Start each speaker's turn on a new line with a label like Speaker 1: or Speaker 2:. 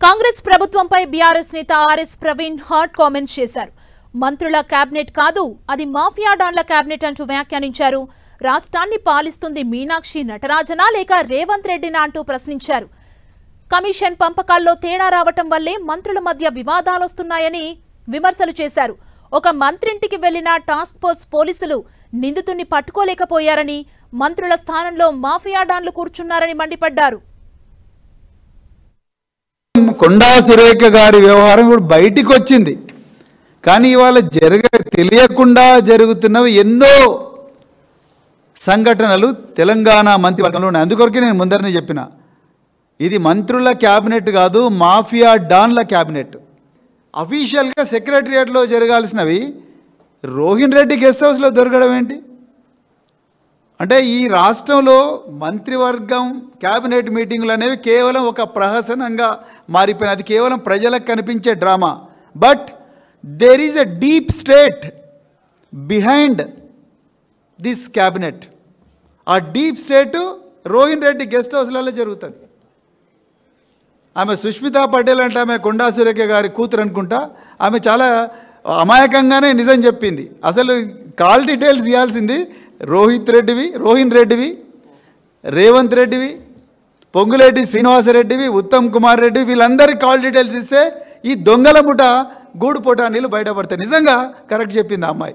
Speaker 1: కాంగ్రెస్ ప్రభుత్వంపై బీఆర్ఎస్ నేత RS Praveen hot comments చేశారు. మంత్రుల కేబినెట్ కాదు, అది మాఫియా డాన్ల కేబినెట్ అంటూ వ్యాఖ్యానించారు. రాష్ట్రాన్ని పాలిస్తుంది మీనాక్షి నటరాజనా లేక రేవంత్ రెడ్డినా అంటూ ప్రశ్నించారు. కమిషన్ పంపకాల్లో తేడా రావటం వల్లే మంత్రుల మధ్య వివాదాలొస్తున్నాయని విమర్శలు చేశారు. ఒక మంత్రింటికి వెళ్లిన టాస్క్ ఫోర్స్ పోలీసులు నిందితుణ్ణి పట్టుకోలేకపోయారని, మంత్రుల స్థానంలో మాఫియా డాన్లు కూర్చున్నారని మండిపడ్డారు.
Speaker 2: కొండా సురేఖ గారి వ్యవహారం కూడా బయటికి వచ్చింది. కానీ ఇవాళ తెలియకుండా జరుగుతున్నవి ఎన్నో సంఘటనలు తెలంగాణ మంత్రివర్గంలో ఉన్నాయి. అందుకొరకే నేను ముందరనే చెప్పిన, ఇది మంత్రుల క్యాబినెట్ కాదు, మాఫియా డాన్ల క్యాబినెట్. అఫీషియల్గా సెక్రటరియట్లో జరగాల్సినవి రోహిన్ రెడ్డి గెస్ట్ హౌస్లో దొరకడం ఏంటి? అంటే ఈ రాష్ట్రంలో మంత్రివర్గం క్యాబినెట్ మీటింగ్లు అనేవి కేవలం ఒక ప్రహసనంగా మారిపోయిన, అది కేవలం ప్రజలకు కనిపించే drama. But there is a deep state behind this cabinet. ఆ deep state Rohin Reddy guest హౌస్లలో జరుగుతుంది. ఆమె సుష్మితా పటేల్ అంటే ఆమె కొండా సురేఖ గారి కూతురు అనుకుంటా. ఆమె చాలా అమాయకంగానే నిజం చెప్పింది. అసలు కాల్ డీటెయిల్స్ ఇవ్వాల్సింది రోహిన్ రెడ్డివి, రేవంత్ రెడ్డివి, పొంగులేటి శ్రీనివాసరెడ్డివి, ఉత్తమ్ కుమార్ రెడ్డి, వీళ్ళందరికీ కాల్ డీటెయిల్స్ ఇస్తే ఈ దొంగల ముఠ గూడు పొటానీలు బయటపడతాయి. నిజంగా కరెక్ట్ చెప్పింది ఆ అమ్మాయి.